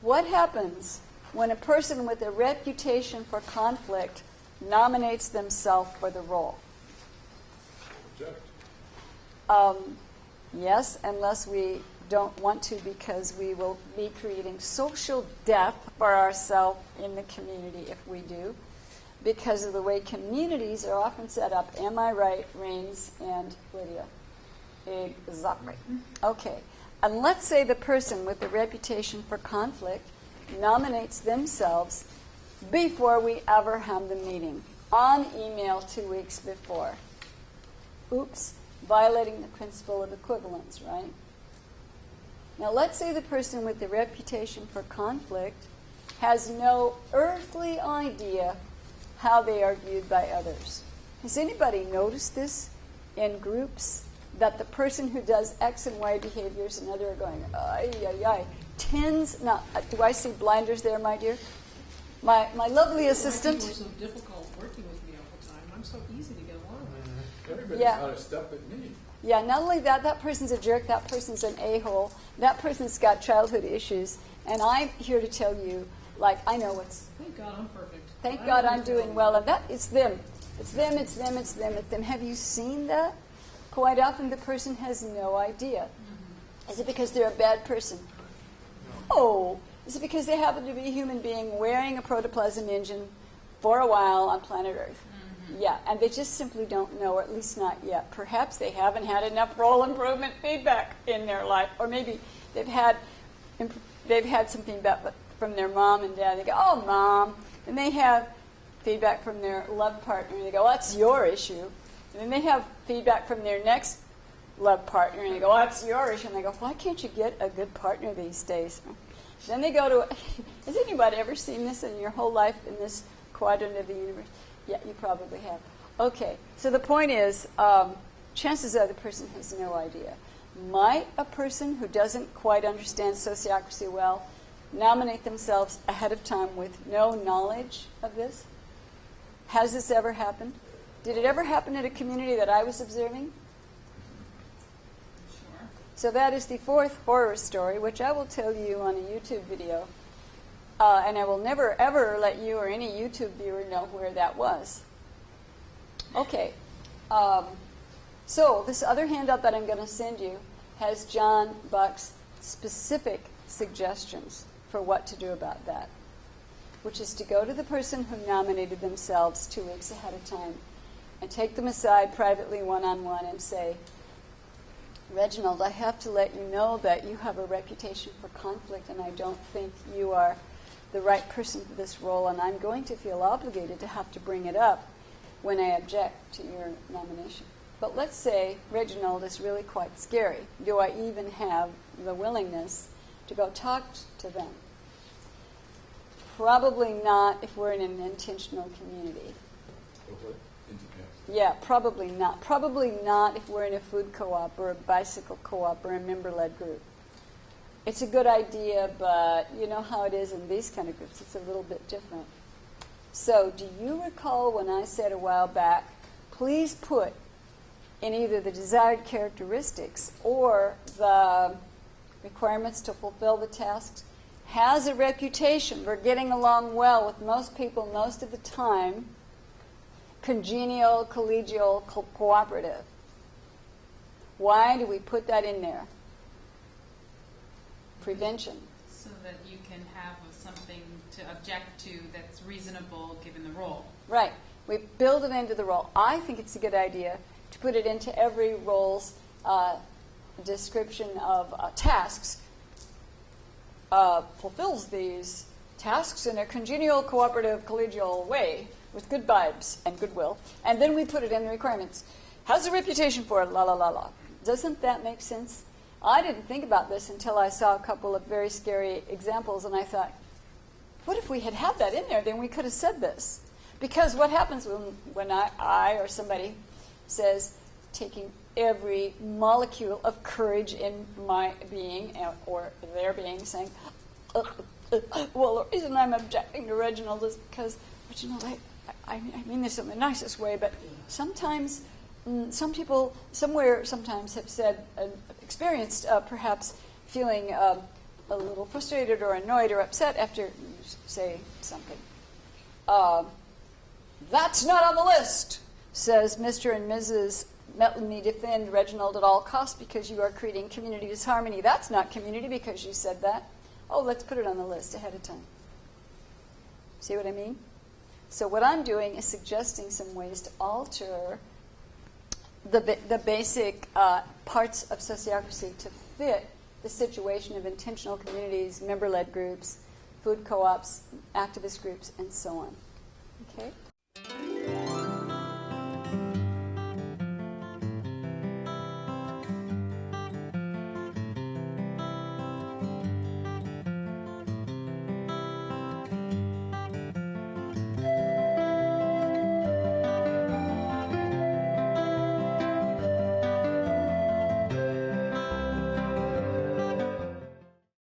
What happens when a person with a reputation for conflict nominates themselves for the role? Object. Yes, unless we don't want to, because we will be creating social death for ourselves in the community if we do, because of the way communities are often set up. Am I right, Rains and Lydia? Exactly. Okay. And let's say the person with the reputation for conflict nominates themselves before we ever have the meeting, on email 2 weeks before. Oops, violating the principle of equivalence, right? Now let's say the person with the reputation for conflict has no earthly idea how they are viewed by others. Has anybody noticed this in groups? That the person who does X and Y behaviors and other are going, ay, ay, ay, tends, now, do I see blinders there, my dear? My lovely assistant. You were so difficult working with me all the time. I'm so easy to get along with. Everybody's out of step but me. Yeah, not only that, that person's a jerk, that person's an a-hole, that person's got childhood issues, and I'm here to tell you, like, I know what's... Thank God I'm perfect. Thank God I'm doing well, and that, it's them. It's them, it's them, it's them, it's them. Have you seen that? Quite often the person has no idea. Mm-hmm. Is it because they're a bad person? No. Oh, is it because they happen to be a human being wearing a protoplasm engine for a while on planet Earth? Mm-hmm. Yeah, and they just simply don't know, or at least not yet. Perhaps they haven't had enough role improvement feedback in their life, or maybe they've had some feedback from their mom and dad. They go, oh, Mom. And they have feedback from their love partner, and they go, well, that's your issue. And then they have feedback from their next love partner, and they go, well, that's your issue. And they go, why can't you get a good partner these days? Then they go to, has anybody ever seen this in your whole life in this quadrant of the universe? Yeah, you probably have. Okay, so the point is, chances are the person has no idea. Might a person who doesn't quite understand sociocracy well nominate themselves ahead of time with no knowledge of this? Has this ever happened? Did it ever happen at a community that I was observing? Sure. So that is the fourth horror story, which I will tell you on a YouTube video. And I will never, ever let you or any YouTube viewer know where that was. Okay. So this other handout that I'm going to send you has John Buck's specific suggestions for what to do about that, which is to go to the person who nominated themselves 2 weeks ahead of time and take them aside privately, one-on-one, and say, Reginald, I have to let you know that you have a reputation for conflict, and I don't think you are the right person for this role, and I'm going to feel obligated to have to bring it up when I object to your nomination. But let's say Reginald is really quite scary. Do I even have the willingness to go talk to them? Probably not if we're in an intentional community. Yeah, probably not. Probably not if we're in a food co-op or a bicycle co-op or a member-led group. It's a good idea, but you know how it is in these kind of groups. It's a little bit different. So do you recall when I said a while back, please put in either the desired characteristics or the requirements to fulfill the tasks, has a reputation for getting along well with most people most of the time, congenial, collegial, cooperative. Why do we put that in there? Prevention. So that you can have something to object to that's reasonable given the role. Right. We build it into the role. I think it's a good idea to put it into every role's description of tasks. Fulfills these tasks in a congenial, cooperative, collegial way with good vibes and goodwill. And then we put it in the requirements. Has a reputation for it, la la la la. Doesn't that make sense? I didn't think about this until I saw a couple of very scary examples, and I thought, what if we had had that in there? Then we could have said this. Because what happens when I or somebody says, taking every molecule of courage in my being, or their being, saying, well, the reason I'm objecting to Reginald is because, Reginald, I mean this in the nicest way, but sometimes some people somewhere sometimes have said, experienced perhaps feeling a little frustrated or annoyed or upset after you say something. That's not on the list, says Mr. and Mrs. Let me defend Reginald at all costs because you are creating community disharmony. That's not community because you said that. Oh, let's put it on the list ahead of time. See what I mean? So what I'm doing is suggesting some ways to alter the basic parts of sociocracy to fit the situation of intentional communities, member-led groups, food co-ops, activist groups, and so on. Okay?